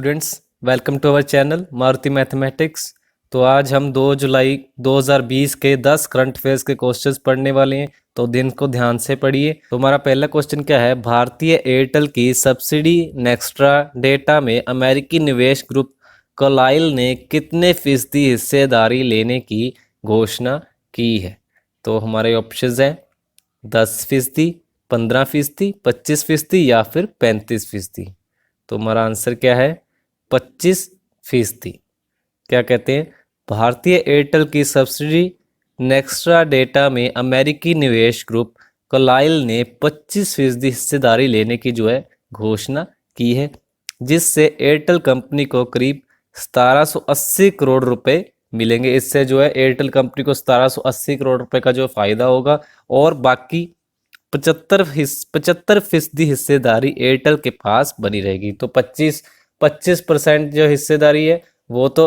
Students, welcome to our channel Maruti mathematics. तो आज हम 2 जुलाई 2020 के 10 करंट अफेयर्स के क्वेश्चंस पढ़ने वाले हैं। तो दिन को ध्यान से पढ़िए। तो हमारा पहला क्वेश्चन क्या है, भारतीय एयरटेल की सब्सिडी नेक्स्ट्रा डेटा में अमेरिकी निवेश ग्रुप कोलाइल ने कितने फीसदी हिस्सेदारी लेने की घोषणा की है। तो हमारे ऑप्शंस हैं 10%, 15%, 25% या फिर 35%। तो हमारा आंसर क्या है, 25%। क्या कहते हैं, भारतीय एयरटेल की सब्सिडी नेक्स्ट्रा डेटा में अमेरिकी निवेश ग्रुप कोलाइल ने 25% हिस्सेदारी लेने की जो है घोषणा की है, जिससे एयरटेल कंपनी को करीब 1780 करोड़ रुपए मिलेंगे। इससे जो है एयरटेल कंपनी को 1780 करोड़ रुपए का जो फायदा होगा और बाकी 75% हिस्सेदारी एयरटेल के पास बनी रहेगी। तो 25% जो हिस्सेदारी है वो तो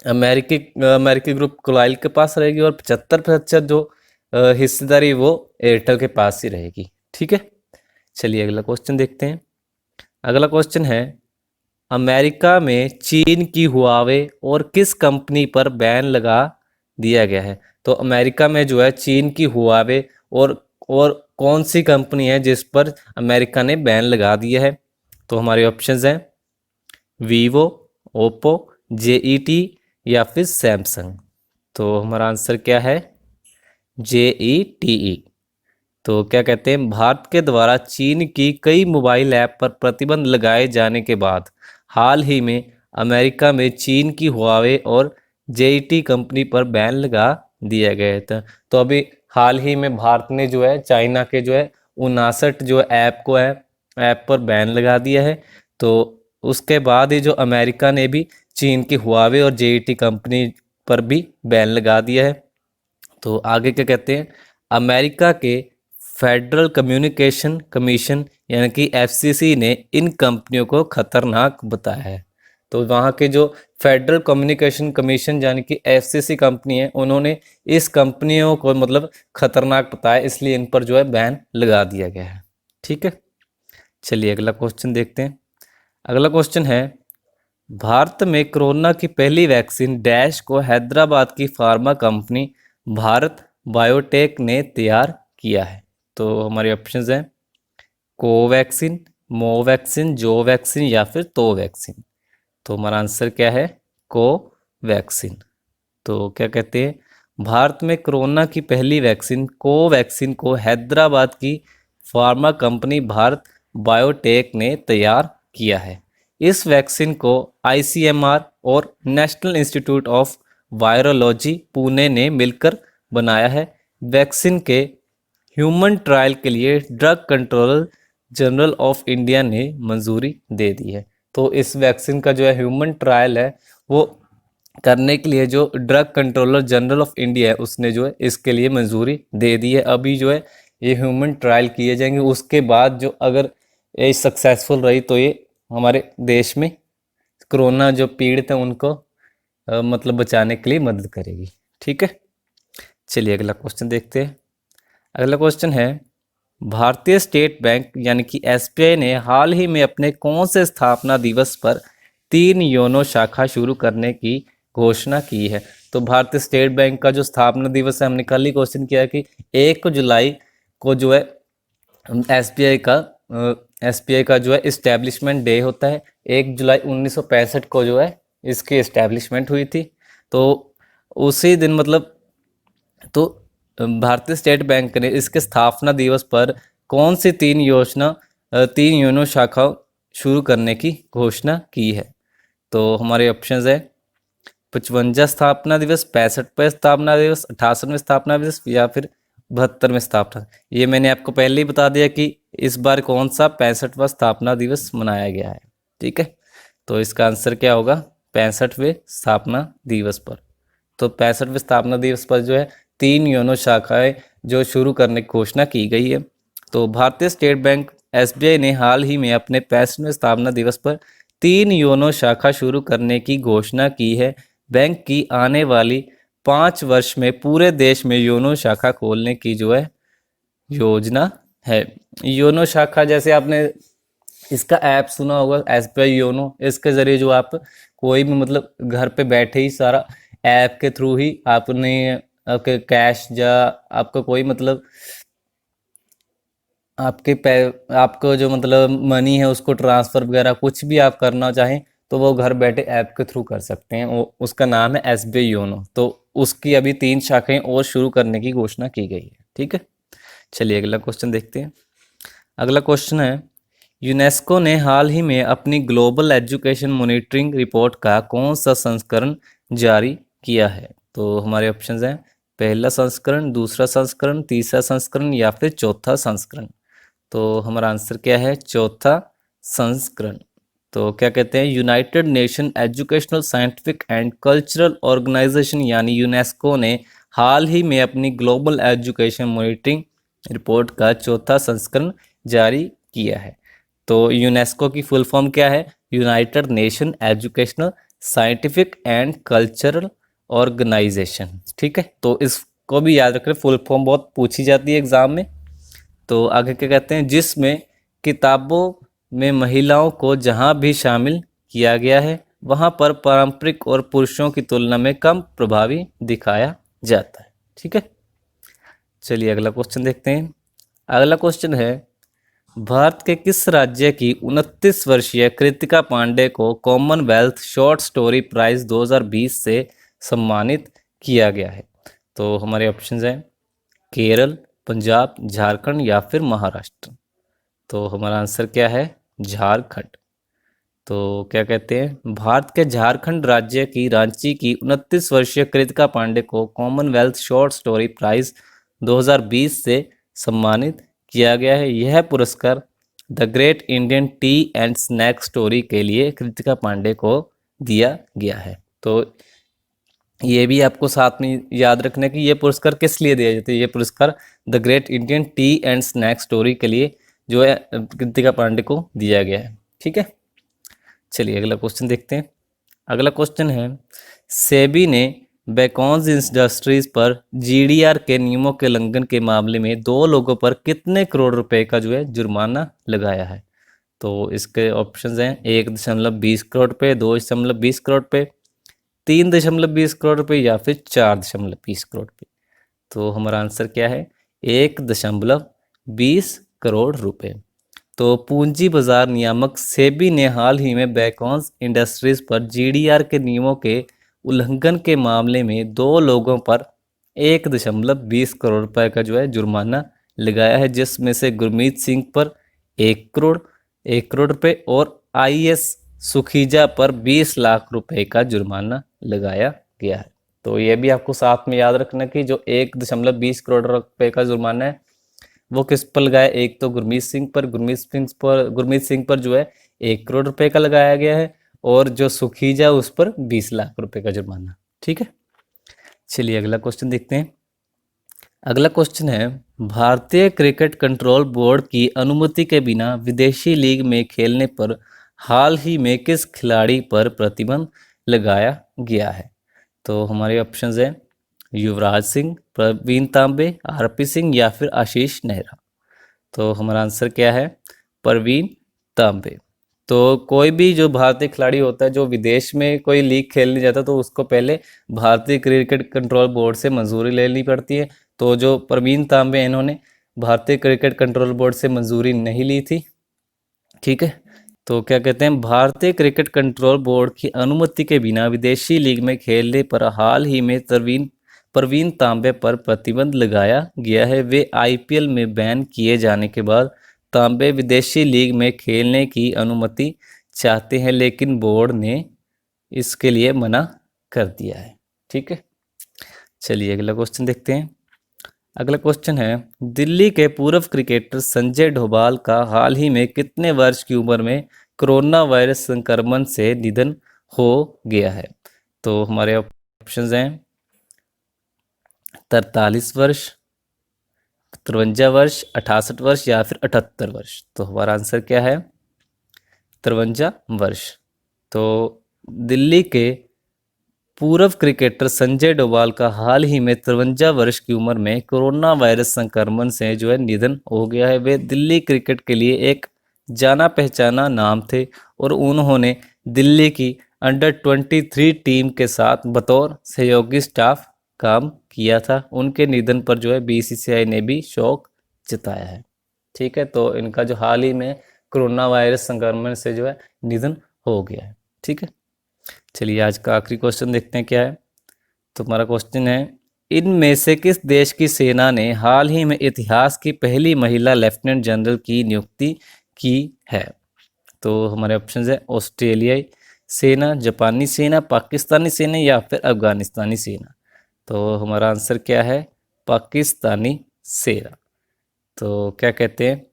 अमेरिकी ग्रुप कोलाइल के पास रहेगी और 75% जो हिस्सेदारी वो एयरटेल के पास ही रहेगी। ठीक है, चलिए अगला क्वेश्चन देखते हैं। अगला क्वेश्चन है, अमेरिका में चीन की हुआवे और किस कंपनी पर बैन लगा दिया गया है। तो अमेरिका में जो है चीन की हुआवे और कौन सी कंपनी है जिस पर अमेरिका ने बैन लगा दिया है। तो हमारे ऑप्शंस हैं वीवो, ओप्पो, जेईटी या फिर सैमसंग। तो हमारा आंसर क्या है, जेईटीई। तो क्या कहते हैं, भारत के द्वारा चीन की कई मोबाइल ऐप पर प्रतिबंध लगाए जाने के बाद हाल ही में अमेरिका में चीन की हुआवे और जेईटी कंपनी पर बैन लगा दिया गया था। तो अभी हाल ही में भारत ने जो है चाइना के जो है 59 जो ऐप पर बैन लगा दिया है। तो उसके बाद ही जो अमेरिका ने भी चीन की हुआवे और जेईटी कंपनी पर भी बैन लगा दिया है। तो आगे क्या कहते हैं, अमेरिका के फेडरल कम्युनिकेशन कमीशन यानी कि एफसीसी ने इन कंपनियों को खतरनाक बताया है। तो वहाँ के जो फेडरल कम्युनिकेशन कमीशन यानी कि एफसीसी कंपनी है, उन्होंने इस कंपनियों को मतलब खतरनाक बताया, इसलिए इन पर जो है बैन लगा दिया गया है। ठीक है, चलिए अगला क्वेश्चन देखते हैं। अगला क्वेश्चन है, भारत में कोरोना की पहली वैक्सीन डैश को हैदराबाद की फार्मा कंपनी भारत बायोटेक ने तैयार किया है। तो हमारे ऑप्शंस हैं कोवैक्सीन, मोवैक्सीन, जोवैक्सीन या फिर तोवैक्सीन। तो हमारा आंसर क्या है, कोवैक्सीन। तो क्या कहते हैं, भारत में कोरोना की पहली वैक्सीन कोवैक्सीन को हैदराबाद की फार्मा कंपनी भारत बायोटेक ने तैयार किया है। इस वैक्सीन को आईसीएमआर और national institute of virology Pune ने मिलकर बनाया है। वैक्सीन के ह्यूमन ट्रायल के लिए drug controller general of India ने मंजूरी दे दी है। तो इस वैक्सीन का जो है ह्यूमन ट्रायल है वो करने के लिए जो drug controller general of India है उसने जो है इसके लिए मंजूरी दे दी है। अभी जो है ये ह्यूमन ट्रायल किए जाएंगे, उसके बाद जो अगर ये सक्सेसफुल रही तो ये हमारे देश में कोरोना जो पीड़ित है उनको मतलब बचाने के लिए मदद करेगी। ठीक है, चलिए अगला क्वेश्चन देखते हैं। अगला क्वेश्चन है, भारतीय स्टेट बैंक यानी कि एसबीआई ने हाल ही में अपने कौन से स्थापना दिवस पर 3 योनो शाखा शुरू करने की घोषणा की है। तो भारतीय स्टेट बैंक का जो स्थापना दिवस है, हमने कल ही क्वेश्चन किया कि 1 जुलाई को जो है एसबीआई का जो है इस्टेब्लिशमेंट डे होता है। 1 जुलाई 1965 को जो है इसकी इस्टेब्लिशमेंट हुई थी। तो उसी दिन मतलब तो भारतीय स्टेट बैंक ने इसके स्थापना दिवस पर कौन सी 3 योनो शाखा शुरू करने की घोषणा की है। तो हमारे ऑप्शंस है 55 स्थापना दिवस, 65वें स्थापना दिवस, 88वें स्थापना दिवस या फिर 72वें स्थापना। ये मैंने आपको पहले ही बता दिया कि इस बार कौन सा 65वां स्थापना दिवस मनाया गया है। ठीक है, तो इसका आंसर क्या होगा, 65वें स्थापना दिवस पर। तो 65वें स्थापना दिवस पर जो है 3 योनो शाखाएं जो शुरू करने की घोषणा की गई है। तो भारतीय स्टेट बैंक एसबीआई ने हाल ही में अपने 65वें स्थापना दिवस पर 3 योनो शाखा शुरू करने की घोषणा की है। बैंक की आने वाली 5 वर्ष में पूरे देश में योनो शाखा खोलने की जो है योजना है। योनो शाखा जैसे आपने इसका ऐप सुना होगा, SBI योनो। इसके ज़रिए जो आप कोई भी मतलब घर पे बैठे ही सारा ऐप के थ्रू ही आपने आपके कैश या आपका कोई मतलब आपके पै आपको जो मतलब मनी है उसको ट्रांसफ़र वगैरह कुछ भी आप करना चाहें तो वो घर बैठे ऐप के थ्रू कर सकते हैं। वो उसका नाम है SBI योनो। तो उसकी अभी 3 शाखाएं और शुरू करने की घोषणा की गई है। ठीक है, चलिए अगला क्वेश्चन देखते हैं। अगला क्वेश्चन है, यूनेस्को ने हाल ही में अपनी ग्लोबल एजुकेशन मॉनिटरिंग रिपोर्ट का कौन सा संस्करण जारी किया है? तो हमारे ऑप्शंस हैं पहला संस्करण, दूसरा संस्करण, तीसरा संस्करण या फिर चौथा संस्करण। तो हमारा आंसर क्या है? चौथा संस्करण। तो क्या कहते हैं, United Nation Educational Scientific and Cultural Organisation यानी यूनेस्को ने हाल ही में अपनी ग्लोबल एजुकेशन मॉनिटरिंग रिपोर्ट का चौथा संस्करण जारी किया है। तो यूनेस्को की फुल फॉर्म क्या है? United Nation Educational Scientific and Cultural Organisation. ठीक है, तो इसको भी याद रखें, फुल फॉर्म बहुत पूछी जाती है एग्जाम में। तो आगे क्या कहते हैं, जिसमें किताबों में महिलाओं को जहां भी शामिल किया गया है वहां पर पारंपरिक और पुरुषों की तुलना में कम प्रभावी दिखाया जाता है। ठीक है, चलिए अगला क्वेश्चन देखते हैं। अगला क्वेश्चन है, भारत के किस राज्य की 29 वर्षीय कृतिका पांडे को कॉमनवेल्थ शॉर्ट स्टोरी प्राइज 2020 से सम्मानित किया गया है? तो हमारे ऑप्शंस हैं केरल, पंजाब, झारखंड या फिर महाराष्ट्र। तो हमारा आंसर क्या है? झारखंड। तो क्या कहते हैं, भारत के झारखंड राज्य की रांची की 29 वर्षीय कृतिका पांडे को कॉमनवेल्थ शॉर्ट स्टोरी प्राइज 2020 से सम्मानित किया गया है। यह पुरस्कार the Great Indian Tea and Snack Story के लिए कृतिका पांडे को दिया गया है। तो ये भी आपको साथ में याद रखना कि ये पुरस्कार किस लिए दिया जाता है। ये पुरस्कार the Great Indian Tea and Snack Story के लिए जो है कृतिका पांडे को दिया गया है। ठीक है, चलिए अगला क्वेश्चन देखते हैं। अगला क्वेश्चन है, सेबी ने बेकॉन्स इंडस्ट्रीज पर GDR के नियमों के उल्लंघन के मामले में 2 लोगों पर कितने करोड़ रुपए का जो है जुर्माना लगाया है? तो इसके ऑप्शंस हैं 1.20 करोड़ रुपए, 2.20 करोड़ रुपए, 3.20 करोड़ रुपए या फिर 4.20 करोड़ रुपए। तो हमारा आंसर क्या है? 1.20 करोड़ रुपए। तो पूंजी बाजार नियामक सेबी ने हाल ही में बेकॉन्स इंडस्ट्रीज पर GDR के नियमों के उल्लंघन के मामले में 2 लोगों पर 1.20 करोड़ रुपए का जो है जुर्माना लगाया है, जिसमें से गुरमीत सिंह पर 1 करोड़ रुपए और IS सुखीजा पर 20 लाख रुपए का जुर्माना लगाया गया है। तो ये भी आपको साथ में याद रखना कि जो 1.20 करोड़ रुपए का जुर्माना है वो किस पर लगाया? एक तो गुरमीत सिंह पर जो है 1 करोड़ रुपए का लगाया गया है और जो सुखीजा उस पर 20 लाख रुपए का जुर्माना। ठीक है, चलिए अगला क्वेश्चन देखते हैं। अगला क्वेश्चन है, भारतीय क्रिकेट कंट्रोल बोर्ड की अनुमति के बिना विदेशी लीग में खेलने पर हाल ही में किस खिलाड़ी पर प्रतिबंध लगाया गया है? तो हमारे ऑप्शंस हैं युवराज सिंह, प्रवीण तांबे, RP सिंह या फिर आशीष नेहरा। तो हमारा आंसर क्या है? प्रवीण तांबे। तो कोई भी जो भारतीय खिलाड़ी होता है जो विदेश में कोई लीग खेलने जाता है तो उसको पहले भारतीय क्रिकेट कंट्रोल बोर्ड से मंजूरी लेनी पड़ती है। तो जो प्रवीण तांबे इन्होंने भारतीय क्रिकेट कंट्रोल बोर्ड से मंजूरी नहीं ली थी। ठीक है, तो क्या कहते हैं, भारतीय क्रिकेट कंट्रोल बोर्ड की अनुमति के बिना विदेशी लीग में खेलने पर हाल ही में प्रवीण तांबे पर प्रतिबंध लगाया गया है। वे IPL में बैन किए जाने के बाद तांबे विदेशी लीग में खेलने की अनुमति चाहते हैं, लेकिन बोर्ड ने इसके लिए मना कर दिया है। ठीक है, चलिए अगला क्वेश्चन देखते हैं। अगला क्वेश्चन है, दिल्ली के पूर्व क्रिकेटर संजय डोभाल का हाल ही में कितने वर्ष की उम्र में कोरोना वायरस संक्रमण से निधन हो गया है? तो हमारे ऑप्शंस हैं 43 वर्ष, 53 वर्ष, 68 वर्ष या फिर 78 वर्ष। तो हमारा आंसर क्या है? 53 वर्ष। तो दिल्ली के पूर्व क्रिकेटर संजय डोभाल का हाल ही में 53 वर्ष की उम्र में कोरोना वायरस संक्रमण से जो है निधन हो गया है। वे दिल्ली क्रिकेट के लिए एक जाना पहचाना नाम थे और उन्होंने दिल्ली की अंडर 23 टीम के साथ बतौर सहयोगी स्टाफ काम किया था। उनके निधन पर जो है बीसीसीआई ने भी शोक जताया है। ठीक है, तो इनका जो हाल ही में कोरोना वायरस संक्रमण से जो है निधन हो गया है। ठीक है, चलिए आज का आखिरी क्वेश्चन देखते हैं क्या है। तो हमारा क्वेश्चन है, इनमें से किस देश की सेना ने हाल ही में इतिहास की पहली महिला लेफ्टिनेंट जनरल की नियुक्ति की है? तो हमारे ऑप्शन है ऑस्ट्रेलियाई सेना, जापानी सेना, पाकिस्तानी सेना या फिर अफगानिस्तानी सेना। तो हमारा आंसर क्या है? पाकिस्तानी सेना। तो क्या कहते हैं,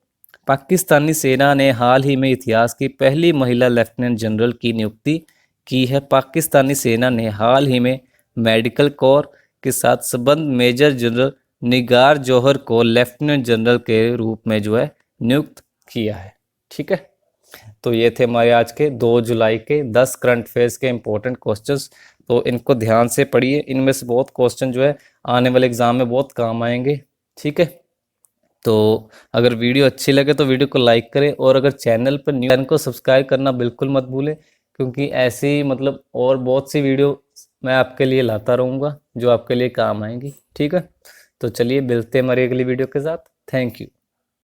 पाकिस्तानी सेना ने हाल ही में इतिहास की पहली महिला लेफ्टिनेंट जनरल की नियुक्ति की है। पाकिस्तानी सेना ने हाल ही में मेडिकल कोर के साथ संबंध मेजर जनरल निगार जौहर को लेफ्टिनेंट जनरल के रूप में जो है नियुक्त किया है। ठीक है, तो ये थे हमारे आज के 2 जुलाई के 10 करंट अफेयर्स के इंपॉर्टेंट क्वेश्चंस। तो इनको ध्यान से पढ़िए, इनमें से बहुत क्वेश्चन जो है आने वाले एग्जाम में बहुत काम आएंगे। ठीक है, तो अगर वीडियो अच्छी लगे तो वीडियो को लाइक करें और अगर चैनल पर न्यू चैनल को सब्सक्राइब करना बिल्कुल मत भूलें, क्योंकि ऐसी मतलब और बहुत सी वीडियो मैं आपके लिए लाता रहूँगा जो आपके लिए काम आएंगी। ठीक है, तो चलिए मिलते हैं हमारी अगली वीडियो के साथ। Thank you.